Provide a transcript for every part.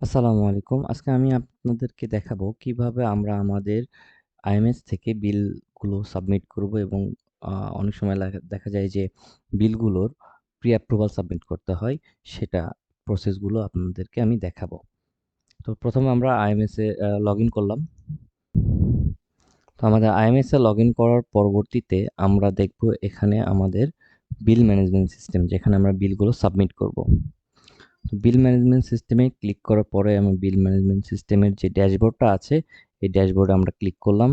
আসসালামু আলাইকুম। আজকে আমি আপনাদেরকে দেখাবো কিভাবে আমরা আমাদের আইএমএস থেকে বিলগুলো সাবমিট করব এবং আ অনেক সময় দেখা যায় যে বিলগুলোর প্রি অ্যাপ্রুভাল সাবমিট করতে হয়। সেটা প্রসেসগুলো আপনাদেরকে আমি দেখাবো। তো ১ম এ আমরা আইএমএস এ লগইন করলাম। তো আমাদের আইএমএস এ লগইন করার পরবর্তীতে আমরা দেখব এখানে আমাদের বিল ম্যানেজমেন্ট সিস্টেম যেখানে আমরা বিলগুলো সাবমিট করব। বিল ম্যানেজমেন্ট সিস্টেমে ক্লিক করার পরে আমি বিল ম্যানেজমেন্ট সিস্টেমের যে ড্যাশবোর্ডটা আছে এই ড্যাশবোর্ডে আমরা ক্লিক করলাম।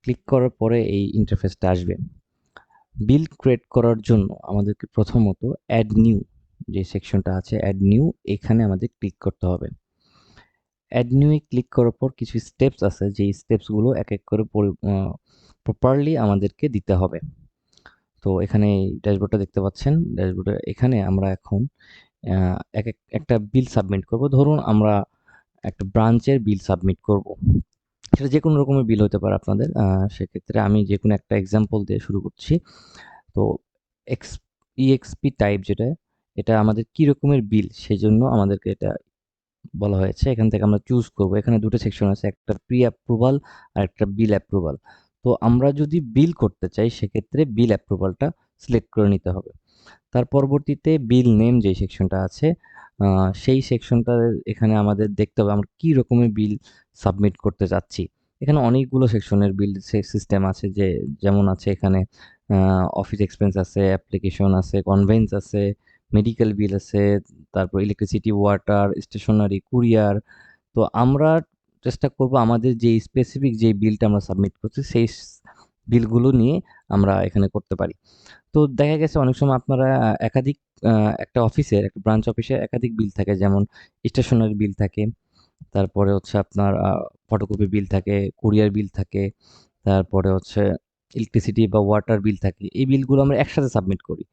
ক্লিক করার পরে এই ইন্টারফেসটা আসবে। বিল ক্রিয়েট করার জন্য আমাদেরকে প্রথমত অ্যাড নিউ যে সেকশনটা আছে অ্যাড নিউ এখানে আমাদের ক্লিক করতে হবে। অ্যাড নিউ এ ক্লিক করার পর কিছু স্টেপস আছে যেই স্টেপসগুলো এক এক করে প্রপারলি আমাদেরকে দিতে হবে। তো এখানে এই ড্যাশবোর্ডটা দেখতে পাচ্ছেন। ড্যাশবোর্ডে এখানে আমরা এখন একটা বিল সাবমিট করব। ধরুন আমরা একটা ব্রাঞ্চের বিল সাবমিট করব। সেটা যেকোনো রকমের বিল হতে পারে আপনাদের। সেক্ষেত্রে আমি যেকোনো একটা এক্সাম্পল দিয়ে শুরু করছি। তো এক্স ইএক্সপি টাইপ যেটা, এটা আমাদের কি রকমের বিল সেজন্য আমাদেরকে এটা বলা হয়েছে। এখান থেকে আমরা চুজ করব। এখানে ২ টা সেকশন আছে। একটা প্রি অ্যাপ্রুভাল আর একটা বিল অ্যাপ্রুভাল। তো আমরা যদি বিল করতে চাই সেক্ষেত্রে বিল অ্যাপ্রুভালটা সিলেক্ট করে নিতে হবে। তার পরবর্তীতে বিল নেম যেই সেকশনটা আছে সেই সেকশনটা এখানে আমাদের দেখতে হবে আমরা কি রকমের বিল সাবমিট করতে যাচ্ছি। এখানে অনেকগুলো সেকশনের বিল সিস্টেম আছে যেমন আছে এখানে অফিস এক্সপেন্স আছে, অ্যাপ্লিকেশন আছে, কনভেন্স আছে, মেডিকেল বিল আছে, তারপর ইলেকট্রিসিটি, ওয়াটার, স্টেশনারি, কুরিয়ার। তো আমরা চেষ্টা করব আমাদের যে স্পেসিফিক যে বিলটা আমরা সাবমিট করছি সেই বিলগুলো নিয়ে আমরা এখানে করতে পারি। তো দেখা গেছে অনেক সময় আপনারা একাধিক আ একটা অফিসের, একটা ব্রাঞ্চ অফিসে একাধিক বিল থাকে। যেমন স্টেশনারি বিল থাকে, তারপরে হচ্ছে আপনার ফটোকপি বিল থাকে, কুরিয়ার বিল থাকে, তারপরে হচ্ছে ইলেকট্রিসিটি বা ওয়াটার বিল থাকে। এই বিলগুলো আমরা একসাথে সাবমিট করি।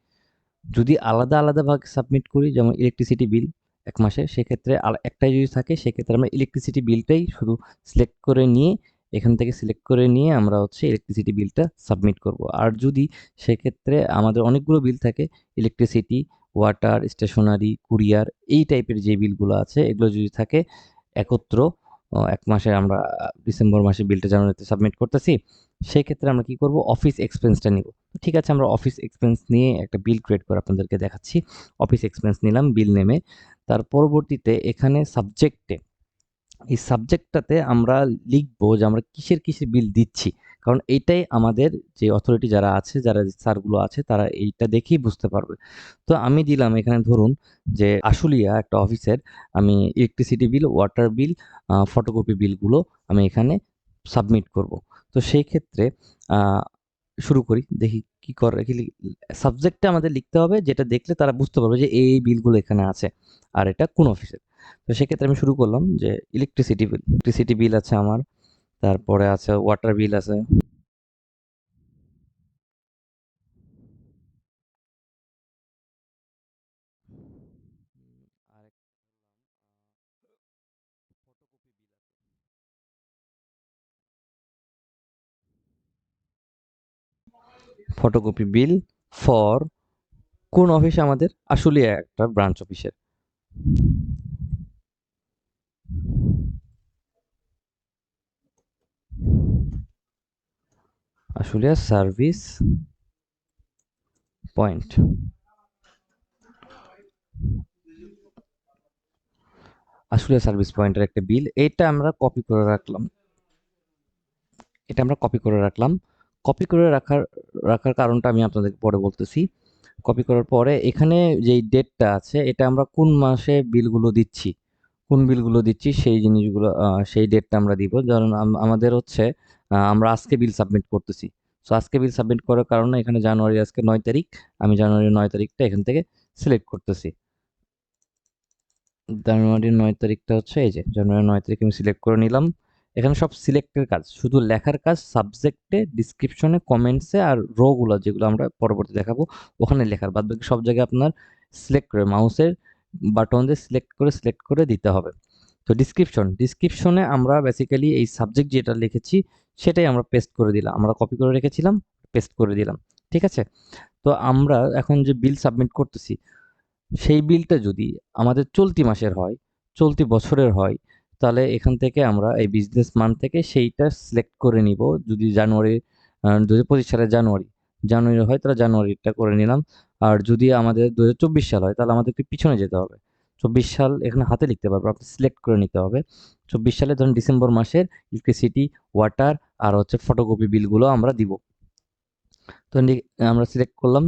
যদি আলাদা, আলাদা ভাগে সাবমিট করি যেমন ইলেকট্রিসিটি বিল ১ মাসের সেক্ষেত্রে একটাই যদি থাকে সেক্ষেত্রে আমরা ইলেকট্রিসিটি বিলটাই শুধু সিলেক্ট করে নিয়ে এখান থেকে সিলেক্ট করে নিয়ে আমরা হচ্ছে ইলেকট্রিসিটি বিলটা সাবমিট করব। আর যদি সেক্ষেত্রে আমাদের অনেকগুলো বিল থাকে ইলেকট্রিসিটি, ওয়াটার, স্টেশনারি, কুরিয়ার এই টাইপের যে বিলগুলো আছে এগুলো যদি থাকে একত্র ১ মাসে আমরা ডিসেম্বর মাসে বিলটা জানুয়ারিতে সাবমিট করতেছি। সেক্ষেত্রে আমরা কি করব অফিস এক্সপেন্সটা নিব। ঠিক আছে আমরা অফিস এক্সপেন্স নিয়ে একটা বিল ক্রিয়েট করে আপনাদেরকে দেখাচ্ছি। অফিস এক্সপেন্স নিলাম বিল নেমে। তার পরবর্তীতে এখানে সাবজেক্টে এই সাবজেক্টটাতে আমরা লিখবো যে আমরা কিসের, কিসের বিল দিচ্ছি। কারণ এইটাই আমাদের যে অথরিটি যারা আছে, যারা স্যারগুলো আছে তারা এইটা দেখেই বুঝতে পারবে। তো আমি দিলাম এখানে ধরুন যে আশুলিয়া একটা অফিসের আমি electricity bill, water bill, photocopy বিলগুলো আমি এখানে সাবমিট করব। তো সেই ক্ষেত্রে আ শুরু করি। দেখি কি করে কি সাবজেক্টটা আমাদের লিখতে হবে যেটা দেখলে তারা বুঝতে পারবে যে এই বিলগুলো এখানে আছে। আর এটা কোন অফিসের। তো সেক্ষেত্রে আমি শুরু করলাম যে ইলেকট্রিসিটি বিল আছে আমার, তারপরে আছে ওয়াটার বিল আছে। ফটোকপি বিল ফর কোন অফিসে আমাদের আশুলিয়া একটা ব্রাঞ্চ অফিসের। Ashulia service point. Ashulia service পয়েন্টের একটা বিল এটা আমরা কপি করে রাখলাম। এটা আমরা কপি করে রাখলাম। কপি করে রাখার কারণটা আমি আপনাদেরকে পরে বলতেছি। কপি করার পরে এখানে যেই ডেটটা আছে এটা আমরা কোন মাসে বিলগুলো দিচ্ছি, কোন বিলগুলো দিচ্ছি সেই জিনিসগুলো সেই ডেটটা আমরা দিব। ধরুন আমাদের হচ্ছে আমরা আজকে বিল সাবমিট করতেছি। সো আজকে বিল সাবমিট করার কারণে এখানে জানুয়ারি আজকে ৯ তারিখ। আমি জানুয়ারির ৯ তারিখটা এখান থেকে সিলেক্ট করতেছি। জানুয়ারির ৯ তারিখটা হচ্ছে এই যে জানুয়ারির ৯ তারিখ আমি সিলেক্ট করে নিলাম। এখানে সব সিলেক্টের কাজ। শুধু লেখার কাজ সাবজেক্টে, ডেসক্রিপশনে, কমেন্টসে আর রো গুলা যেগুলো আমরা পরবর্তী দেখাবো ওখানে লেখার। বাদবাকি সব জায়গায় আপনার সিলেক্ট করে মাউসের বাটন দিয়ে সিলেক্ট করে দিতে হবে। তো ডেসক্রিপশনে আমরা বেসিক্যালি এই সাবজেক্ট যেটা লিখেছি সেটাই আমরা পেস্ট করে দিলাম। আমরা কপি করে রেখেছিলাম, পেস্ট করে দিলাম। ঠিক আছে? তো আমরা এখন যে বিল সাবমিট করতেছি সেই বিলটা যদি আমাদের চলতি মাসের হয় চলতি বছরের হয়, তাহলে এখান থেকে আমরা এই বিজনেস মান্থ থেকে সেইটা সিলেক্ট করে নিব। যদি জানুয়ারি 2025 সালের জানুয়ারি হয় তাহলে জানুয়ারিটা করে নিলাম। আর যদি আমাদের 2024 সাল হয় তাহলে আমাদেরকে পিছনে যেতে হবে। 24 সাল এখানে হাতে লিখতে পারবো, আপনি সিলেক্ট করে নিতে হবে। 24 সালে ধরুন ডিসেম্বর মাসের ইলেকট্রিসিটি, ওয়াটার আর হচ্ছে ফটোকপি বিলগুলো আমরা দিব। তো আমরা সিলেক্ট করলাম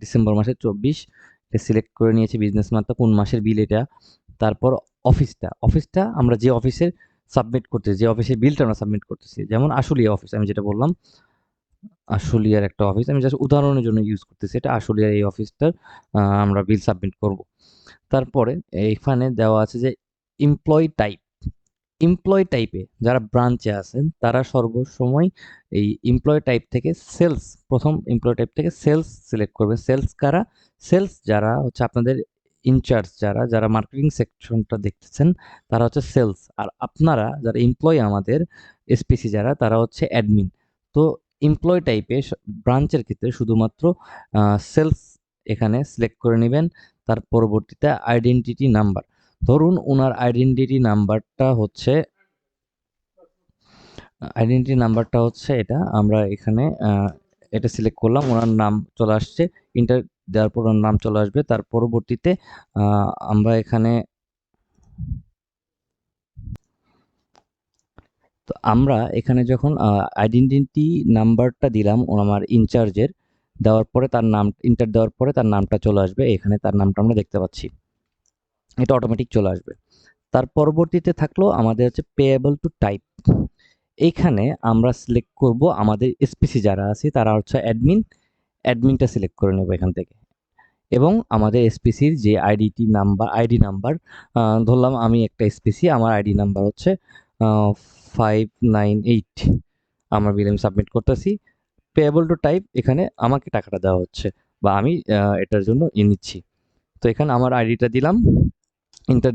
ডিসেম্বর মাসের 24, সিলেক্ট করে নিয়েছি বিজনেস মান্থটা কোন মাসের বিল এটা। তারপর অফিসটা আমরা যে অফিসের সাবমিট করতেছি, যে অফিসের বিলটা আমরা সাবমিট করতেছি, যেমন আশুলিয়া অফিস আমি যেটা বললাম, আশুলিয়ার একটা অফিস আমি জাস্ট উদাহরণের জন্য ইউজ করতেছি, এটা আশুলিয়ার এই অফিসটার আমরা বিল সাবমিট করব। তারপরে এইখানে দেওয়া আছে যে এমপ্লয়ি টাইপ। এমপ্লয়ি টাইপে যারা ব্রাঞ্চে আছেন তারা সর্বসময় এই এমপ্লয়ি টাইপ থেকে সেলস, প্রথম এমপ্লয়ি টাইপ থেকে সেলস সিলেক্ট করবে। সেলস কারা? সেলস যারা হচ্ছে আপনাদের ইনচার্জ, যারা মার্কেটিং সেকশনটা দেখতেছেন তারা হচ্ছে সেলস। আর আপনারা যারা এমপ্লয়ি আমাদের এসপিসি যারা, তারা হচ্ছে অ্যাডমিন। তো এমপ্লয়ি টাইপে ব্রাঞ্চের ক্ষেত্রে শুধুমাত্র সেলস এখানে সিলেক্ট করে নেবেন। তার পরবর্তীতে আইডেন্টিটি নাম্বার, ধরুন ওনার আইডেন্টিটি নাম্বারটা হচ্ছে এটা, আমরা এখানে এটা সিলেক্ট করলাম, ওনার নাম চলে আসছে, ইন্টার দেওয়ার পর ওনার নাম চলে আসবে। তার পরবর্তীতে আমরা এখানে যখন আইডেন্টিটি নাম্বারটা দিলাম আমার ইনচার্জের, দেওয়ার পরে তার নাম ইন্টার দেওয়ার পরে তার নামটা চলে আসবে, এখানে তার নামটা আমরা দেখতে পাচ্ছি, এটা অটোমেটিক চলে আসবে। তার পরবর্তীতে থাকলো আমাদের হচ্ছে পেয়েবল টু টাইপ। এইখানে আমরা সিলেক্ট করব আমাদের এসপিসি যারা আছে তারা হচ্ছে অ্যাডমিনটা সিলেক্ট করে নেব এখান থেকে। এবং আমাদের এসপিসির যে আইডি নাম্বার ধরলাম আমি একটা এসপিসি, আমার আইডি নাম্বার হচ্ছে 598, আমার বিল আমি সাবমিট করতেছি। পেয়েবল টু টাইপ, এখানে আমাকে টাকাটা দেওয়া হচ্ছে বা আমি এটার জন্য নিচ্ছি। তো এখানে আমার আইডিটা দিলাম, ইন্টার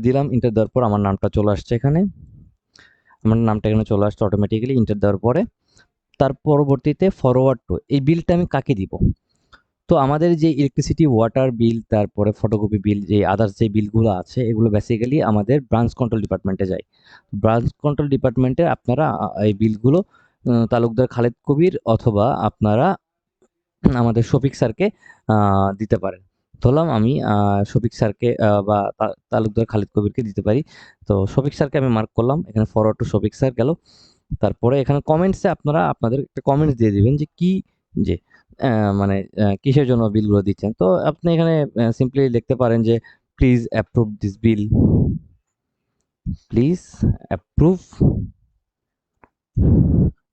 দেওয়ার পর আমার নামটা চলে আসছে এখানে, আমার নামটা এখানে চলে আসছে অটোমেটিক্যালি ইন্টার দেওয়ার পরে। তার পরবর্তীতে ফরওয়ার্ড টু, এই বিলটা আমি কাকে দিব? তো আমাদের যে ইলেকট্রিসিটি, ওয়াটার বিল, তারপরে ফটোকপি বিল, যে আদার্স যে বিলগুলো আছে এগুলো বেসিক্যালি আমাদের ব্রাঞ্চ কন্ট্রোল ডিপার্টমেন্টে যায়। ব্রাঞ্চ কন্ট্রোল ডিপার্টমেন্টে আপনারা এই বিলগুলো তালুকদার খালেদ কবির অথবা আপনারা আমাদের শফিক স্যারকে দিতে পারেন। ধরলাম আমি শফিক স্যারকে বা তালুকদার খালিদ কবিরকে দিতে পারি। তো শফিক স্যারকে আমি মার্ক করলাম, এখানে ফরওয়ার্ড টু শফিক স্যার গেল। তারপরে এখানে কমেন্টসে আপনারা আপনাদের একটা কমেন্টস দিয়ে দিবেন যে কি, যে মানে কিসের জন্য বিলগুলো দিচ্ছেন। তো আপনি এখানে সিম্পলি লিখতে পারেন যে please approve this bill, please approve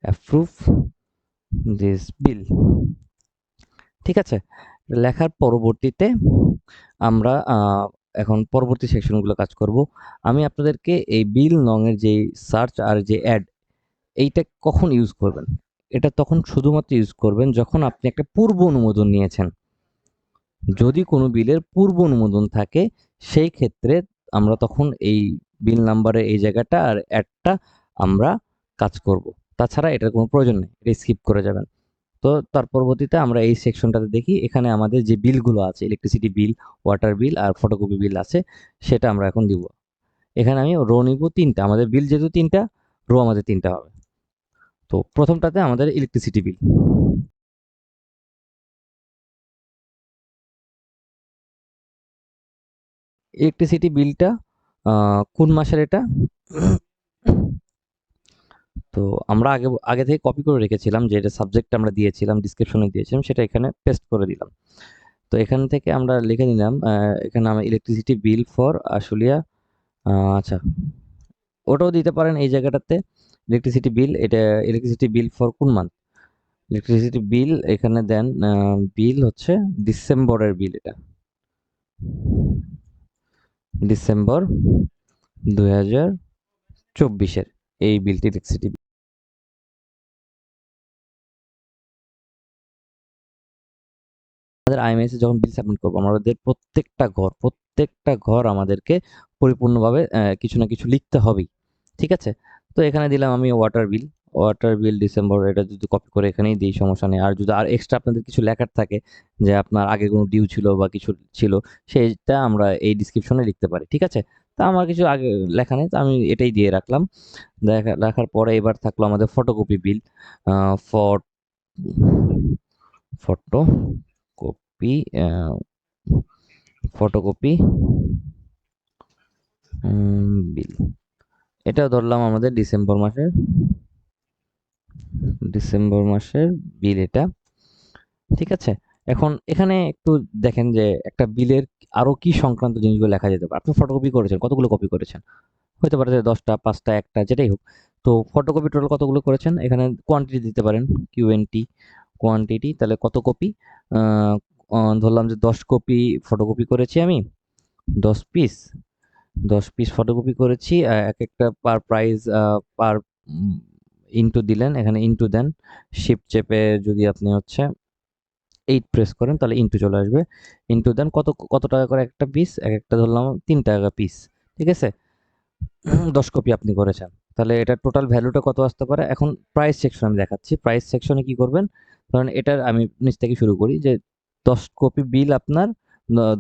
approve this bill. ঠিক আছে, লেখার পরবর্তীতে আমরা এখন পরবর্তী সেকশনগুলো কাজ করব। আমি আপনাদেরকে এই বিল নং এর যে সার্চ আর যে অ্যাড, এইটা কখন ইউজ করবেন? এটা তখন শুধুমাত্র ইউজ করবেন যখন আপনি একটা পূর্ব অনুমোদন নিয়েছেন। যদি কোনো বিলের পূর্ব অনুমোদন থাকে সেই ক্ষেত্রে আমরা তখন এই বিল নাম্বারের এই জায়গাটা আর অ্যাডটা আমরা কাজ করব। তাছাড়া এটার কোনো প্রয়োজন নেই, এটা স্কিপ করে যাবেন। তো তার পরবর্তীতে আমরা এই সেকশনটাতে দেখি, এখানে আমাদের যে বিলগুলো আছে, ইলেকট্রিসিটি বিল, ওয়াটার বিল আর ফটোকপি বিল আছে, সেটা আমরা এখন দিব। এখানে আমি রো নিব 3টা, আমাদের বিল যেহেতু 3টা, রো আমাদের 3টা হবে। তো প্রথমটাতে আমাদের ইলেকট্রিসিটি বিল। ইলেকট্রিসিটি বিলটা কোন মাসের এটা? তো আমরা আগে আগে থেকে কপি করে রেখেছিলাম, যে এটা সাবজেক্ট আমরা দিয়েছিলাম, ডিসক্রিপশনে দিয়েছিলাম, সেটা এখানে পেস্ট করে দিলাম। তো এখান থেকে আমরা লিখে নিলাম, এখানে আমরা ইলেকট্রিসিটি বিল ফর আশুলিয়া, আচ্ছা ওটাও দিতে পারেন এই জায়গাটাতে। ইলেকট্রিসিটি বিল, এটা ইলেকট্রিসিটি বিল ফর কোন মান্থ? ইলেকট্রিসিটি বিল এখানে দেন, বিল হচ্ছে ডিসেম্বরের বিল, এটা ডিসেম্বর 2024-এর এই বিলটি ইলেকট্রিসিটি। আমাদের আইএমএস যখন বিল সাবমিট করবো, আমাদের প্রত্যেকটা ঘর আমাদেরকে পরিপূর্ণভাবে কিছু না কিছু লিখতে হবেই। ঠিক আছে, তো এখানে দিলাম আমি ওয়াটার বিল ডিসেম্বর, এটা যদি কপি করে এখানেই দিই সমস্যা নেই। আর যদি আর এক্সট্রা আপনাদের কিছু লেখার থাকে, যে আপনার আগে কোনো ডিউ ছিল বা কিছু ছিল, সেটা আমরা এই ডিসক্রিপশনে লিখতে পারি। ঠিক আছে, তা আমার কিছু আগে লেখা নেই, তো আমি এটাই দিয়ে রাখলাম। রাখার পরে এবার থাকলো আমাদের ফটোকপি বিল। ফট ফটোকপি ফটোকপি বিল, এটা ধরলাম আমাদের ডিসেম্বর মাসের বিল এটা। ঠিক আছে? এখন এখানে একটু দেখেন যে একটা বিলের আরো কি সংক্রান্ত জিনিসগুলো লেখা যেতে পারে। আপনি ফটোকপি করেছেন, কতগুলো কপি করেছেন? হতে পারে যে ১০ টা, ৫ টা, ১ টা যেটাই হোক। তো ফটোকপি টোটাল কতগুলো করেছেন? এখানে কোয়ান্টিটি দিতে পারেন। কিউএনটি কোয়ান্টিটি, তাহলে কত কপি? আ ধরলাম যে ১০ কপি ফটোকপি করেছি আমি। ১০ পিস। ১০ পিস ফটোকপি করেছি। একেকটা পার প্রাইস পার উম ইনটু দিলেন। এখানে ইনটু দেন। শিফট চেপে যদি আপনি হচ্ছে 8 প্রেস করেন তাহলে ইনটু চলে আসবে। ইনটু দেন কত টাকা করে একটা পিস? একেকটা ধরলাম ৳৩ পিস। ঠিক আছে? ১০ কপি আপনি করেছেন। তাহলে এটার টোটাল ভ্যালুটা কত আসতে পারে? এখন প্রাইস সেকশন আমি দেখাচ্ছি। প্রাইস সেকশনে কি করবেন? ধরেন এটার আমি নিচ থেকে শুরু করি যে ১০ কপি বিল আপনার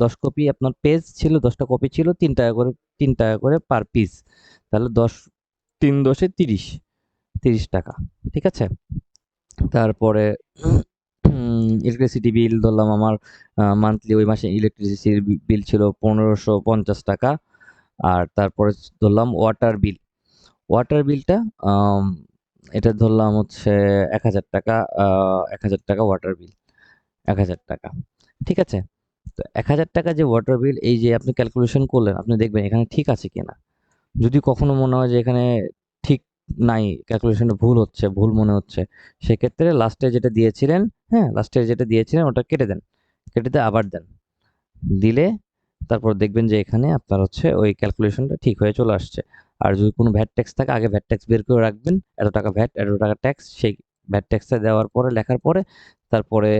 ১০ কপি আপনার পেজ ছিল, ১০ টা কপি ছিল ৳৩ করে, ৳৩ করে পার পিস। তাহলে ৩ × ১০ = ৩০, ৳৩০। ঠিক আছে? তারপরে ইলেকট্রিসিটি বিল ধরলাম আমার মান্থলি ওই মাসে ইলেকট্রিসিটির বিল ছিল ৳১৫৫০। আর তারপরে ধরলাম ওয়াটার বিল। ওয়াটার বিলটা আম এটা ধরলাম হচ্ছে ৳১,০০০, ৳১,০০০ ওয়াটার বিল, ৳১,০০০। ঠিক আছে? তো ৳১,০০০ যে ওয়াটার বিল, এই যে আপনি ক্যালকুলেশন করলেন, আপনি দেখবেন এখানে ঠিক আছে কিনা। যদি কখনো মনে হয় যে এখানে ঠিক নাই, ক্যালকুলেশনটা ভুল হচ্ছে, ভুল মনে হচ্ছে, সেক্ষেত্রে লাস্টে যেটা দিয়েছিলেন, হ্যাঁ? লাস্টে যেটা দিয়েছিলেন ওটা কেটে দেন। কেটে দিয়ে আবার দেন। দিলে তারপর দেখবেন যে এখানে আপনার হচ্ছে ওই ক্যালকুলেশনটা ঠিক হয়ে চলে আসছে। আর যদি কোনো ভ্যাট ট্যাক্স থাকে আগে ভ্যাট ট্যাক্স বের করে রাখবেন। এত টাকা ভ্যাট, এত টাকা ট্যাক্স, সেই ভ্যাট ট্যাক্সটা দেওয়ার পরে লেখার পরে তারপরে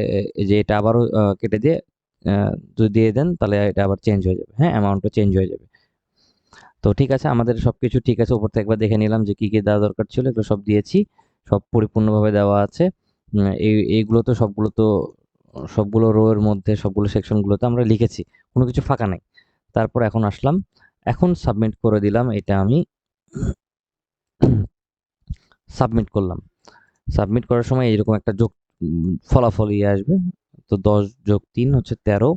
এই যে এটা আবারও কেটে দিয়ে আ যদি দিয়ে দেন তাহলে এটা আবার চেঞ্জ হয়ে যাবে। হ্যাঁ? অ্যামাউন্টটা চেঞ্জ হয়ে যাবে। তো ঠিক আছে, আমাদের সবকিছু ঠিক আছে। উপর থেকে একবার দেখে নিলাম যে কি দেওয়া দরকার ছিল, এগুলো সব দিয়েছি। সব পরিপূর্ণভাবে দেওয়া আছে। এইগুলো তো সবগুলো রো এর মধ্যে সবগুলো সেকশনগুলোতে আমরা লিখেছি। কোনো কিছু ফাঁকা নাই। তারপর এখন আসলাম। এখন সাবমিট করে দিলাম। এটা আমি সাবমিট করলাম। সাবমিট করার সময় এরকম একটা ফলাফল আসবে। তো ১০ + ৩ হচ্ছে ১৩।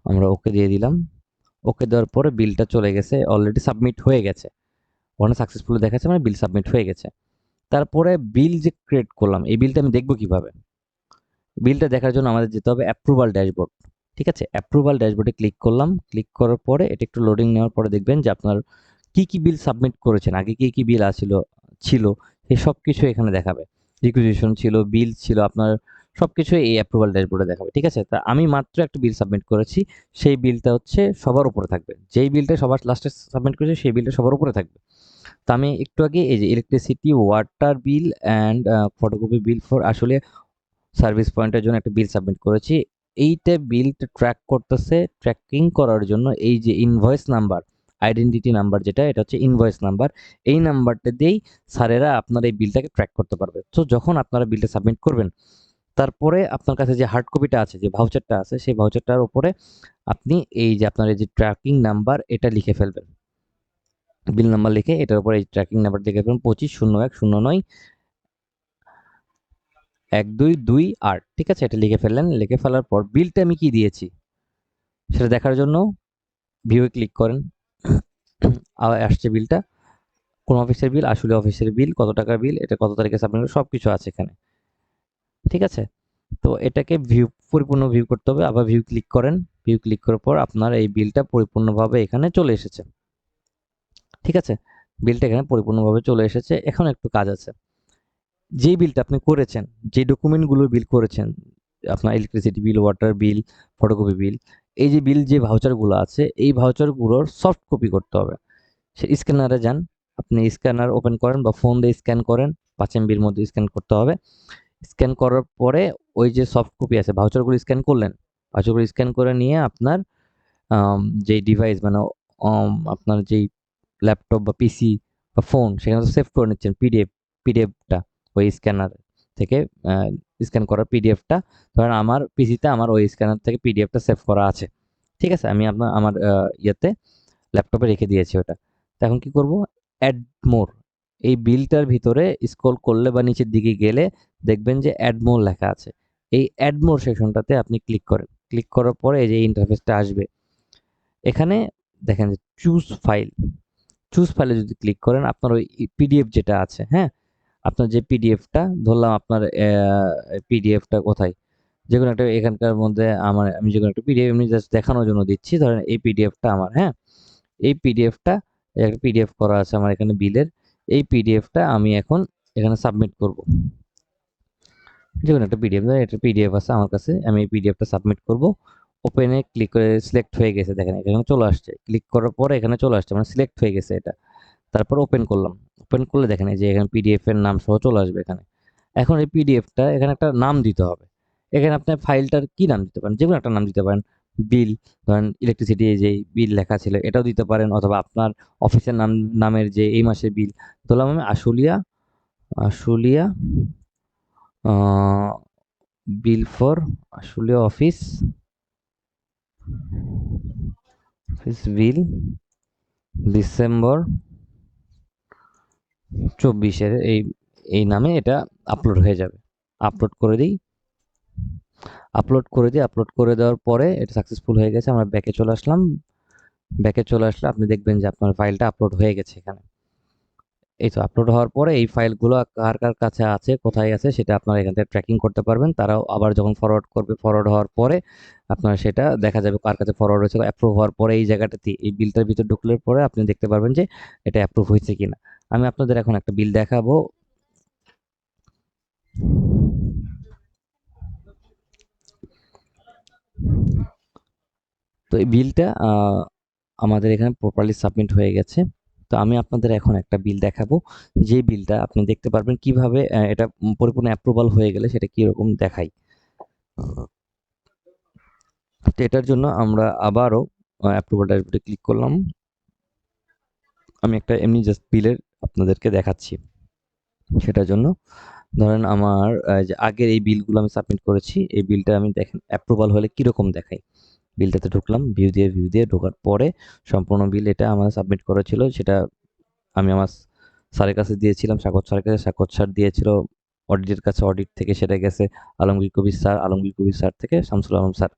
আমরা ওকে দিয়ে দিলাম। ওকে দেওয়ার পরে বিলটা চলে গেছে। অলরেডি সাবমিট হয়ে গেছে। ওখানে সাকসেসফুলি দেখাচ্ছে মানে বিল সাবমিট হয়ে গেছে। তারপরে বিল যে ক্রিয়েট করলাম, এই বিলটা আমি দেখব কিভাবে? বিলটা দেখার জন্য আমাদের যেতে হবে অ্যাপ্রুভাল ড্যাশবোর্ড। ঠিক আছে? অ্যাপ্রুভাল ড্যাশবোর্ডে ক্লিক করলাম। ক্লিক করার পরে এটা একটু লোডিং নেওয়ার পরে দেখবেন যে আপনার কি বিল সাবমিট করেছেন, আগে কি বিল ছিল সেই সবকিছু এখানে দেখাবে। রিকুইজিশন ছিল, বিল ছিল, আপনার সবকিছুই এই অ্যাপ্রুভাল ড্যাশবোর্ডে দেখাবে। ঠিক আছে? তা আমি মাত্র একটা বিল সাবমিট করেছি। সেই বিলটা হচ্ছে সবার উপরে থাকবে। যেই বিলটা সবার লাস্টে সাবমিট করেছি সেই বিলটা সবার উপরে থাকবে। তো আমি একটু আগে এই যে electricity, water Bill and photocopy bill for আসলে সার্ভিস পয়েন্টের জন্য একটা বিল সাবমিট করেছি। এইটা বিলটা ট্র্যাকিং করার জন্য এই যে ইনভয়েস নাম্বার, আইডেন্টিটি নাম্বার যেটা, এটা হচ্ছে ইনভয়েস নাম্বার। এই নাম্বারটা দিয়েই স্যারেরা আপনার এই বিলটাকে ট্র্যাক করতে পারবে। তো যখন আপনারা বিলটা সাবমিট করবেন, তারপরে আপনার কাছে যে হার্ড কপিটা আছে, যে ভাউচারটা আছে, সেই ভাউচারটার উপরে আপনি এই যে আপনার এই যে ট্র্যাকিং নাম্বার এটা লিখে ফেলবেন। বিল নাম্বার লিখে এটার উপরে এই ট্র্যাকিং নাম্বার লিখে ফেলবেন 250109 1228। ঠিক আছে? এটা লিখে ফেললেন। লিখে ফেলার পর বিলটা আমি কি দিয়েছি সেটা দেখার জন্য ভিউ এ ক্লিক করেন। আসছে বিলটা। কোন অফিসের বিল? আসলে অফিসের বিল। কত টাকার বিল? এটা কত তারিখে সাবমিট করব? সবকিছু আছে এখানে। ঠিক আছে? তো এটাকে পরিপূর্ণ ভিউ করতে হবে। আবার ভিউ ক্লিক করেন। ভিউ ক্লিক করার পর আপনার এই বিলটা পরিপূর্ণভাবে এখানে চলে এসেছে। ঠিক আছে? বিলটা এখানে পরিপূর্ণভাবে চলে এসেছে। এখন একটু কাজ আছে। যেই বিলটা আপনি করেছেন, যে ডকুমেন্টগুলোর বিল করেছেন, আপনার electricity bill, water bill, photocopy bill, এই যে বিল যে ভাউচারগুলো আছে, এই ভাউচারগুলোর সফট কপি করতে হবে। সে স্ক্যানারে যান, আপনি স্ক্যানার ওপেন করেন বা ফোন দিয়ে স্ক্যান করেন, ৫ এমবির মধ্যে স্ক্যান করতে হবে। স্ক্যান করার পরে ওই যে সফট কপি আছে, ভাউচারগুলো স্ক্যান করলেন। ভাউচারগুলো স্ক্যান করে নিয়ে আপনার যেই ডিভাইস মানে আপনার যেই ল্যাপটপ বা পিসি বা ফোন সেখানে সেভ করে নিচ্ছেন পিডিএফটা ওই স্ক্যানার থেকে স্ক্যান করা পিডিএফটা। ধরেন আমার পিসিতে আমার ওই স্ক্যানার থেকে পিডিএফটা সেভ করা আছে। ঠিক আছে? আমি আমার ইয়েতে ল্যাপটপে রেখে দিয়েছি ওটা। তো এখন কি করব? অ্যাড মোর, এই বিলটার ভিতরে স্ক্রল করলে বা নিচের দিকে গেলে দেখবেন যে অ্যাড মোর লেখা আছে। এই অ্যাড মোর সেকশনটাতে আপনি ক্লিক করেন। ক্লিক করার পরে এই যে ইন্টারফেসটা আসবে। এখানে দেখেন যে চুজ ফাইল, চুজ ফাইলে যদি ক্লিক করেন আপনার ওই পিডিএফ যেটা আছে, হ্যাঁ? আপনার যে পিডিএফটা ধরলাম আপনার পিডিএফটা কোথায়? যেকোনো একটা এখানকার মধ্যে আমি যেকোনো একটা পিডিএফ এমনি জাস্ট দেখানোর জন্য দিচ্ছি। ধরেন এই পিডিএফটা আমার, হ্যাঁ? এই পিডিএফটা একটা পিডিএফ করা আছে আমার এখানে বিলের। এই পিডিএফটা আমি এখন এখানে সাবমিট করব। যেকোনো একটা পিডিএফ, একটা পিডিএফ আছে আমার কাছে। আমি এই পিডিএফটা সাবমিট করব। ওপেনে ক্লিক করে সিলেক্ট হয়ে গেছে দেখেন এখানে চলে আসছে। ক্লিক করার পরে এখানে চলে আসছে মানে সিলেক্ট হয়ে গেছে এটা। তারপর ওপেন করলাম। ওপেন করলে দেখেন এই যে এখানে পিডিএফ এর নাম সহ চলে আসবে এখানে। এখন এই পিডিএফটা এখানে একটা নাম দিতে হবে। এখানে আপনি ফাইলটার কি নাম দিতে পারেন? যেকোনো একটা নাম দিতে পারেন। বিল, ধরেন ইলেকট্রিসিটি এই যে বিল লেখা ছিল এটাও দিতে পারেন, অথবা আপনার অফিসের নামের যে এই মাসের বিল। ধরলাম আমি Ashulia a bill for Ashulia office bill December 24 এর এই নামে এটা আপলোড হয়ে যাবে। আপলোড করে দিই। আপলোড করে দেওয়ার পরে এটা সাকসেসফুল হয়ে গেছে। আমরা ব্যাকে চলে আসলাম। ব্যাকে চলে আসলে আপনি দেখবেন যে আপনার ফাইলটা আপলোড হয়ে গেছে এখানে। এই তো আপলোড হওয়ার পরে এই ফাইলগুলো কার কাছে আছে, কোথায় আছে সেটা আপনারা এখান থেকে ট্র্যাকিং করতে পারবেন। তারাও আবার যখন ফরওয়ার্ড করবে, ফরওয়ার্ড হওয়ার পরে আপনার সেটা দেখা যাবে কার কাছে ফরওয়ার্ড হয়েছে। অ্যাপ্রুভ হওয়ার পরে এই জায়গাটাতে এই বিলটার ভিতর ঢুকলে পরে আপনি দেখতে পারবেন যে এটা অ্যাপ্রুভ হয়েছে কিনা। আমি আপনাদের এখন একটা বিল দেখাবো। তো এই বিলটা আমাদের এখানে প্রপারলি সাবমিট হয়ে গেছে। তো আমি আপনাদের এখন একটা বিল দেখাবো। যে বিলটা আপনি দেখতে পারবেন কিভাবে এটা পরিপূর্ণ অ্যাপ্রুভাল হয়ে গেলে সেটা কিরকম দেখায়। তো এটার জন্য আমরা আবারও অ্যাপ্রুভাল ড্যাশবোর্ডে ক্লিক করলাম। আমি একটা এমনি জাস্ট বিলের আপনাদেরকে দেখাচ্ছি। সেটার জন্য ধরেন আমার যে আগের এই বিলগুলো আমি সাবমিট করেছি, এই বিলটা আমি দেখেন অ্যাপ্রুভাল হলে কিরকম দেখায়। বিলটাতে ঢুকলাম, ভিউ দিয়ে ঢোকার পরে সম্পূর্ণ বিল এটা আমার সাবমিট করা ছিল সেটা আমি আমার স্যারের কাছে দিয়েছিলাম, সাগর স্যারের কাছে, সাগর স্যার দিয়েছিল অডিটের কাছে, অডিট থেকে সেটা গেছে আলমগীর কবির স্যার থেকে শামসুল আলম স্যার,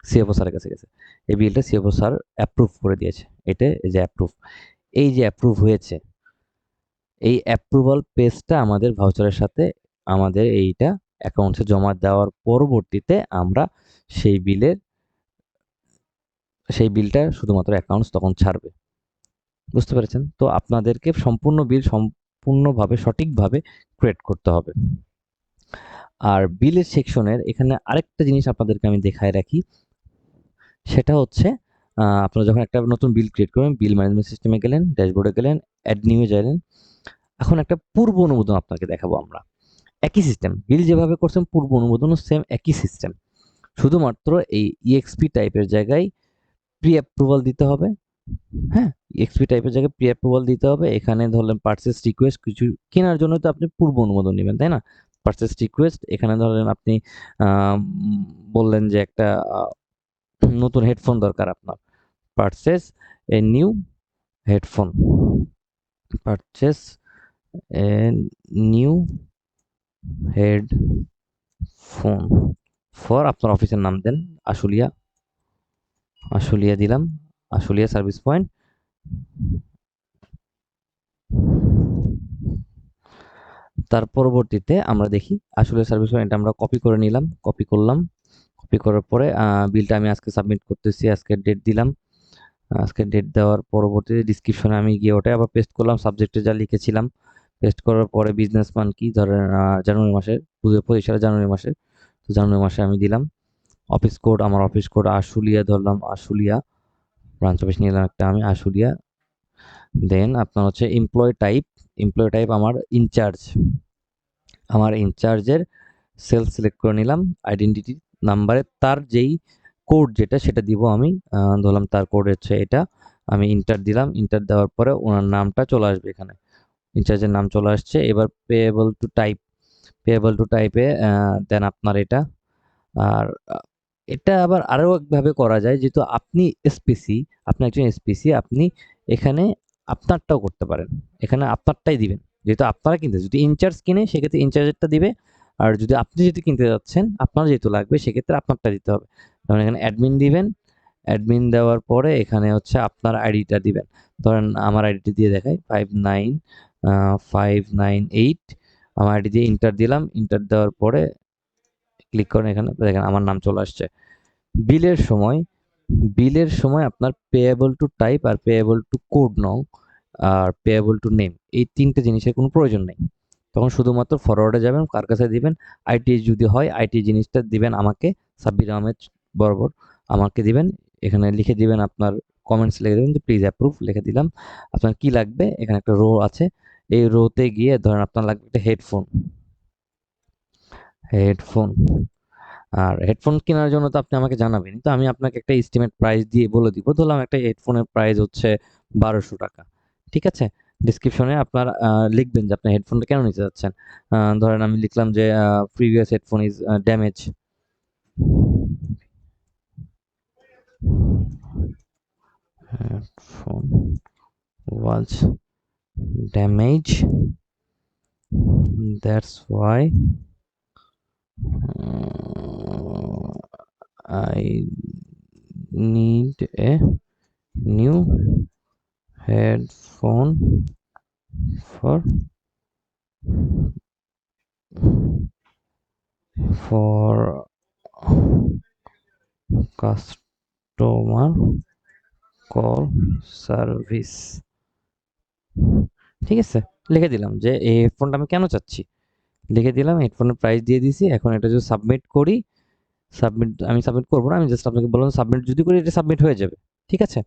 সিএফও স্যারের কাছে গেছে। এই বিলটা সিএফও স্যার অ্যাপ্রুভ করে দিয়েছে। এটা এই যে অ্যাপ্রুভ, এই যে অ্যাপ্রুভ হয়েছে, এই অ্যাপ্রুভাল পেজটা আমাদের ভাউচারের সাথে আমাদের এইটা অ্যাকাউন্টসে জমা দেওয়ার পরবর্তীতে আমরা সেই বিলের সেই বিলটা শুধুমাত্র অ্যাকাউন্টস তখন ছাড়বে। বুঝতে পেরেছেন? তো আপনাদেরকে সম্পূর্ণ বিল সম্পূর্ণভাবে সঠিকভাবে ক্রিয়েট করতে হবে। আর বিলের সেকশনের এখানে আরেকটা জিনিস আপনাদেরকে আমি দেখায় রাখি। সেটা হচ্ছে আপনারা যখন একটা নতুন বিল ক্রিয়েট করবেন, বিল ম্যানেজমেন্ট সিস্টেমে গেলেন, ড্যাশবোর্ডে গেলেন, অ্যাড নিউ-এ গেলেন। এখন একটা পূর্ব অনুমোদন আপনাকে দেখাবো আমরা। একই সিস্টেম। বিল যেভাবে করছেন পূর্ব অনুমোদনও সেম একই সিস্টেম। শুধুমাত্র এই ইএক্সপি টাইপের জায়গায় প্রি অ্যাপ্রুভাল দিতে হবে। হ্যাঁ? এক্সপি টাইপের জায়গায় প্রি অ্যাপ্রুভাল দিতে হবে। এখানে ধরলেন পারচেজ রিকোয়েস্ট, কিছু কেনার জন্য তো আপনি পূর্ব অনুমোদন নিবেন, তাই না? পারচেজ রিকোয়েস্ট, এখানে ধরেন আপনি আম বললেন যে একটা নতুন হেডফোন দরকার আপনার। Purchase a new headphone. Purchase a new headphone for আপনার অফিসের নাম দেন। আশুলিয়া, আশুলিয়া দিলাম। Ashulia service point. তার পরবর্তীতে আমরা দেখি আসলে সার্ভিস পয়েন্ট আমরা কপি করে নিলাম, কপি করলাম। কপি করার পরে বিলটা আমি আজকে সাবমিট করতেছি, আজকের ডেট দিলাম। আজকের ডেট দেওয়ার পরবর্তীতে ডেসক্রিপশনে আমি গিয়ে ওটাই আবার পেস্ট করলাম, সাবজেক্টে যা লিখেছিলাম। পেস্ট করার পরে বিজনেস মান কি ধরেন জানুয়ারি মাসের 2025 সালে জানুয়ারি মাসে, তো জানুয়ারি মাসে আমি দিলাম। অফিস কোড, আমার অফিস কোড আশুলিয়া ধরলাম, আশুলিয়া ব্রাঞ্চ অফিস নিলাম একটা আমি আশুলিয়া। দেন আপনার হচ্ছে এমপ্লয় টাইপ আমার ইনচার্জ, আমার ইনচার্জের সেল সিলেক্ট করে নিলাম। আইডেন্টিটি নাম্বারে তার যেই কোড যেটা সেটা দিব আমি। ধরলাম তার কোড হচ্ছে এটা। আমি ইন্টার দিলাম। ইন্টার দেওয়ার পরে ওনার নামটা চলে আসবে এখানে। ইনচার্জের নাম চলে আসছে। এবার পেয়েবল টু টাইপে দেন আপনার এটা। আর এটা আবার আরো একভাবে করা যায়, যেহেতু আপনি এসপিসি, আপনি একজন এসপিসি, আপনি এখানে আপনারটাও করতে পারেন। এখানে আপনারটাই দিবেন। যেহেতু আপনারা কিনতে, যদি ইনচার্জ কিনে সেক্ষেত্রে ইনচার্জেরটা দিবে। আর যদি আপনি যেহেতু কিনতে যাচ্ছেন, আপনার যেহেতু লাগবে সেক্ষেত্রে আপনারটা দিতে হবে। যেমন এখানে অ্যাডমিন দিবেন। অ্যাডমিন দেওয়ার পরে এখানে হচ্ছে আপনার আইডিটা দিবেন। ধরেন আমার আইডিটা দিয়ে দেখাই 59598। আমার আইডি দিয়ে ইন্টার দিলাম। ইন্টার দেওয়ার পরে ক্লিক করেন, এখানে দেখেন আমার নাম চলে আসছে। বিলের সময় বিলের সময় আপনার পেয়েবল টু টাইপ আর পেয়েবল টু কোড নং আর পেয়েবল টু নেম, এই তিনটে জিনিসের কোনো প্রয়োজন নেই। তখন শুধুমাত্র ফরওয়ার্ডে যাবেন, কার কাছে দিবেন, আইটি যদি হয় আইটি জিনিসটা দিবেন আমাকে, সাব্বির আহমেদ বরাবর আমাকে দিবেন। এখানে লিখে দিবেন আপনার কমেন্টস, লিখে দেবেন যে প্লিজ অ্যাপ্রুভ, লিখে দিলাম। আপনার কি লাগবে, এখানে একটা রো আছে, এই রোতে গিয়ে ধরেন আপনার লাগবে একটা হেডফোন। হেডফোন আর হেডফোন কেনার জন্য তো আপনি আমাকে জানাবেন, তো আমি আপনাকে একটা এস্টিমেট প্রাইস দিয়ে বলে দিব। ধরলাম একটা হেডফোনের প্রাইস হচ্ছে 1200 টাকা। ঠিক আছে, ডিসক্রিপশনে আপনার লিখবেন যে আপনি হেডফোনটা কেন নিতে যাচ্ছেন। ধরেন আমি লিখলাম যে previous headphone is damage. Headphone was damage, that's why I need a new headphone for for customer call service। ঠিক আছে, লিখে দিলাম যে এই হেডফোনটা আমি কেন চাচ্ছি, লিখে দিলাম, হেডফোনের প্রাইস দিয়ে দিছি। এখন এটা যদি সাবমিট করি, আমি সাবমিট করবো না, আমি জাস্ট আপনাকে বললাম সাবমিট যদি করি এটা সাবমিট হয়ে যাবে। ঠিক আছে,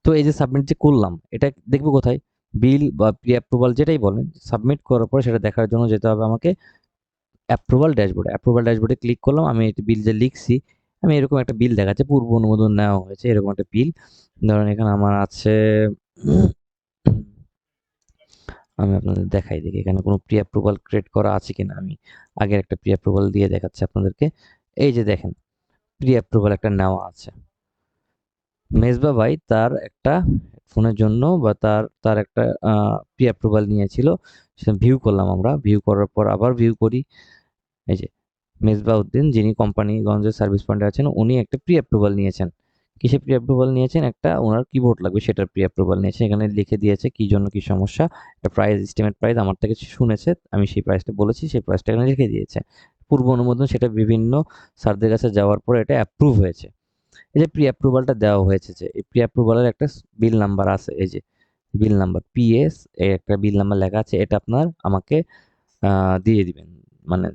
তো এই যে সাবমিট যে করলাম, এটা দেখবো কোথায়, বিল বা প্রি অ্যাপ্রুভাল যেটাই বলেন, সাবমিট করার পরে সেটা দেখার জন্য যেতে হবে আমাকে অ্যাপ্রুভাল ড্যাশবোর্ডে ক্লিক করলাম। আমি এই বিল যে লিখছি, আমি এরকম একটা বিল দেখাচ্ছে, পূর্ব অনুমোদন নেওয়া হয়েছে, এরকম একটা বিল। ধরেন এখানে আমার আছে, আমি আপনাদের দেখাই দেখি এখানে কোনো প্রি অ্যাপ্রুভাল ক্রিয়েট করা আছে কিনা। আমি আগের একটা প্রি অ্যাপ্রুভাল দিয়ে দেখাচ্ছি আপনাদেরকে। এই যে দেখেন, প্রি অ্যাপ্রুভাল একটা নেওয়া আছে। মেজবা ভাই তার একটা ফোনের জন্য বা তার তার একটা প্রি অ্যাপ্রুভাল নিয়েছিল, সেটা ভিউ করলাম। আমরা ভিউ করার পর আবার ভিউ করি। এই যে মেজবাউদ্দিন, যিনি কোম্পানিগঞ্জের সার্ভিস পয়েন্টে আছেন, উনি একটা প্রি অ্যাপ্রুভাল নিয়েছেন। কিসের প্রি অ্যাপ্রুভাল নিয়েছেন, একটা ওনার কিবোর্ড লাগবে সেটার প্রি অ্যাপ্রুভাল নিয়েছেন। এখানে লিখে দিয়েছে কি জন্য কি সমস্যা, একটা প্রাইস, এস্টিমেট প্রাইস আমার থেকে শুনেছে, আমি সেই প্রাইসটা বলেছি, সেই প্রাইসটা এখানে লিখে দিয়েছে। পূর্ব অনুমোদন সেটা বিভিন্ন স্যারদের কাছে যাওয়ার পরে এটা অ্যাপ্রুভ হয়েছে। এই যে প্রি অ্যাপ্রুভালটা দেওয়া হয়েছে, যে এই প্রি অ্যাপ্রুভালের একটা বিল নাম্বার আছে, এই যে বিল নাম্বার পিএস, এই একটা বিল নাম্বার লেখা আছে, এটা আপনার আমাকে দিয়ে দিবেন। মানে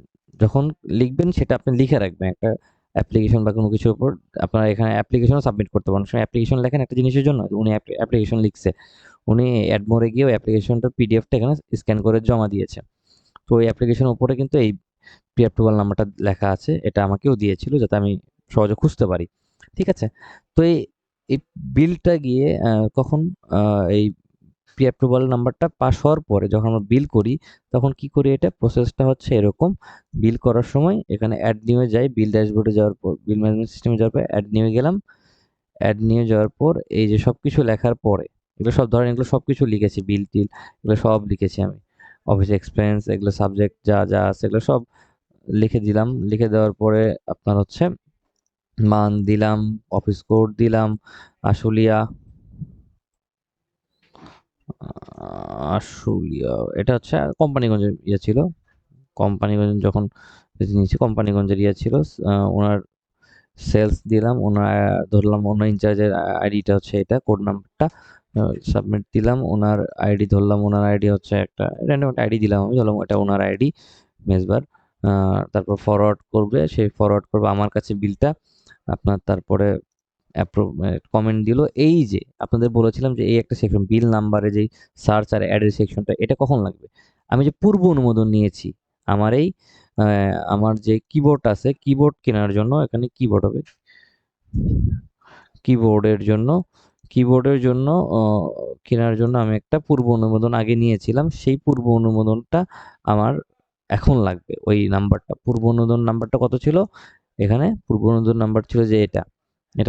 যখন লিখবেন সেটা আপনি লিখে রাখবেন একটা অ্যাপ্লিকেশন বা কোনো কিছুর উপর। আপনারা এখানে অ্যাপ্লিকেশনও সাবমিট করতে পারেন। সময় অ্যাপ্লিকেশন লেখেন একটা জিনিসের জন্য, উনি অ্যাপ্লিকেশন লিখছে, উনি অ্যাডমোরে গিয়ে ওই অ্যাপ্লিকেশনটার পিডিএফটা এখানে স্ক্যান করে জমা দিয়েছে। তো ওই অ্যাপ্লিকেশনের উপরে কিন্তু এই প্রি অ্যাপ্রুভাল নাম্বারটা লেখা আছে, এটা আমাকেও দিয়েছিল যাতে আমি সহজে খুঁজতে পারি। ঠিক আছে, তো এই বিলটা গিয়ে কখন এই প্রি অ্যাপ্রুভাল নাম্বারটা পাস হওয়ার পরে যখন আমরা বিল করি, তখন কি করি, এটা প্রসেসটা হচ্ছে এরকম। বিল করার সময় এখানে অ্যাড নিউয়ে যাই, বিল ড্যাশবোর্ডে যাওয়ার পর বিল ম্যানেজমেন্ট সিস্টেমে যাওয়ার পর অ্যাড নিউয়ে গেলাম। অ্যাড নিয়ে যাওয়ার পর এই যে সব কিছু লেখার পরে, এগুলো সব ধরেন এগুলো সব কিছু লিখেছি, বিল টিল এগুলো সব লিখেছি আমি, অফিস এক্সপেন্স এগুলো সাবজেক্ট যা যা আছে এগুলো সব লিখে দিলাম। লিখে দেওয়ার পরে আপনার হচ্ছে মান দিলাম, অফিস কোড দিলাম, আশুলিয়া, আশুলিয়া, এটা হচ্ছে কোম্পানিগঞ্জের ইয়ে ছিল। কোম্পানিগঞ্জ যখন নিয়েছি, কোম্পানিগঞ্জের ইয়ে ছিল, ওনার সেলস দিলাম, ওনার ধরলাম ওনার ইনচার্জের আইডিটা হচ্ছে এটা, কোড নাম্বারটা সাবমিট দিলাম। ওনার আইডি ধরলাম, ওনার আইডি হচ্ছে একটা র্যান্ডম একটা আইডি দিলাম, আমি ধরলাম এটা ওনার আইডি মেজবার। তারপর ফরওয়ার্ড করবে, সেই ফরওয়ার্ড করবে আমার কাছে বিলটা আপনার। তারপরে কমেন্ট দিল। এই যে আপনাদের বলেছিলাম যে এই একটা সেকশন বিল নাম্বারে যেই সার্চ আর অ্যাডের সেকশনটা, এটা কখন লাগবে, আমি যে পূর্ব অনুমোদন নিয়েছি আমার এই আমার যে কিবোর্ড আছে, কিবোর্ড কেনার জন্য, এখানে কিবোর্ড হবে, কিবোর্ডের জন্য কিবোর্ডের জন্য কেনার জন্য আমি একটা পূর্ব অনুমোদন আগে নিয়েছিলাম, সেই পূর্ব অনুমোদনটা আমার এখন লাগবে। ওই নাম্বারটা, পূর্ব অনুমোদন নাম্বারটা কত ছিল, এখানে পূর্ব অনুমোদন নাম্বার ছিল যে এটা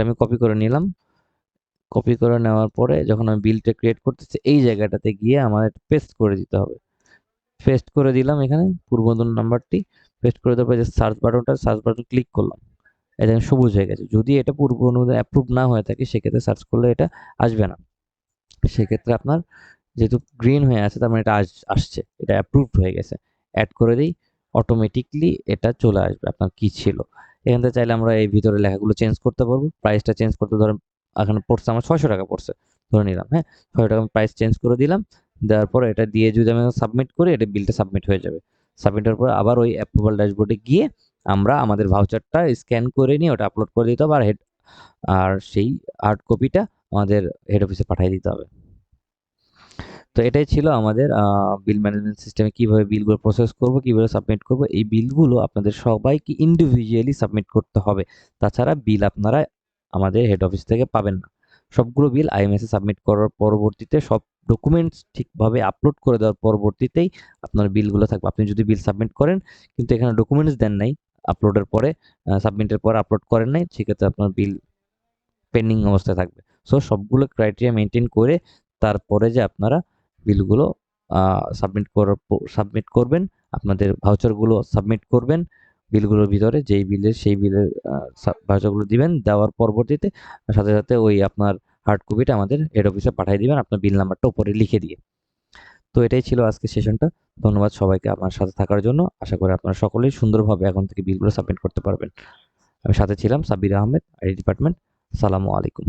আমি কপি করে নিলাম। কপি করে নেওয়ার পরে যখন আমি বিলটা ক্রিয়েট করতেছি এই জায়গাটাতে গিয়ে আমাদের পেস্ট করে দিতে হবে। পেস্ট করে দিলাম এখানে পূর্ব অনুমোদন নাম্বারটি। পেস্ট করে দেওয়ার পরে যে সার্চ বাটন ক্লিক করলাম। এই দেখেন সবুজ হয়ে গেছে। যদি এটা পূর্ব অনুমোদন অ্যাপ্রুভ না হয়ে থাকে সেক্ষেত্রে সার্চ করলে এটা আসবে না। সেক্ষেত্রে আপনার যেহেতু গ্রিন হয়ে আছে তার মানে এটা আসছে, এটা অ্যাপ্রুভড হয়ে গেছে। অ্যাড করে দিই, অটোমেটিকলি এটা চলে আসবে আপনার কি ছিল। এখান থেকে চাইলে আমরা এই ভিতরে লেখাগুলো চেঞ্জ করতে পারবো। প্রাইসটা চেঞ্জ করতে ধরেন এখানে পড়ছে আমার 600 টাকা পড়ছে ধরে নিলাম, হ্যাঁ 600 টাকা প্রাইস চেঞ্জ করে দিলাম। দেওয়ার পরে এটা দিয়ে যদি আমি সাবমিট করি এটা বিলটা সাবমিট হয়ে যাবে। সাবমিট হওয়ার পরে আবার ওই অ্যাপ্রুভাল ড্যাশবোর্ডে গিয়ে আমরা আমাদের ভাউচারটা স্ক্যান করে নিয়ে ওটা আপলোড করে দিতে হবে। আর সেই হার্ড কপিটা আমাদের হেড অফিসে পাঠিয়ে দিতে হবে। তো এটাই ছিল আমাদের বিল ম্যানেজমেন্ট সিস্টেমে কিভাবে বিলগুলো প্রসেস করব, কিভাবে সাবমিট করব। এই বিলগুলো আপনাদের সবাইকে ইন্ডিভিজুয়ালি সাবমিট করতে হবে। তাছাড়া বিল আপনারা আমাদের হেড অফিস থেকে পাবেন না। সবগুলো বিল আইএমএস এ সাবমিট করার পরবর্তীতে সব ডকুমেন্টস ঠিকভাবে আপলোড করে দেওয়ার পরবর্তীতেই আপনার বিলগুলো থাকবে। আপনি যদি বিল সাবমিট করেন কিন্তু এখানে ডকুমেন্টস দেন নাই, আপলোডের পরে সাবমিটের পরে আপলোড করেন নাই, সেক্ষেত্রে আপনার বিল পেন্ডিং অবস্থায় থাকবে। সো সবগুলো ক্রাইটেরিয়া মেনটেন করে তারপরে যে আপনারা বিলগুলো সাবমিট করবেন, আপনাদের ভাউচারগুলো সাবমিট করবেন বিলগুলোর ভিতরে, যেই বিলের সেই বিলের ভাউচারগুলো দিবেন। দেওয়ার পরবর্তীতে সাথে সাথে ওই আপনার হার্ড কপিটা আমাদের হেড অফিসে পাঠিয়ে দিবেন আপনার বিল নাম্বারটা উপরে লিখে দিয়ে। তো এটাই ছিল আজকের সেশনটা। ধন্যবাদ সবাইকে আমার সাথে থাকার জন্য। আশা করি আপনারা সকলেই সুন্দরভাবে এখন থেকে বিলগুলো সাবমিট করতে পারবেন। আমি সাথে ছিলাম সাব্বির আহমেদ, আইটি ডিপার্টমেন্ট। সালামু আলাইকুম।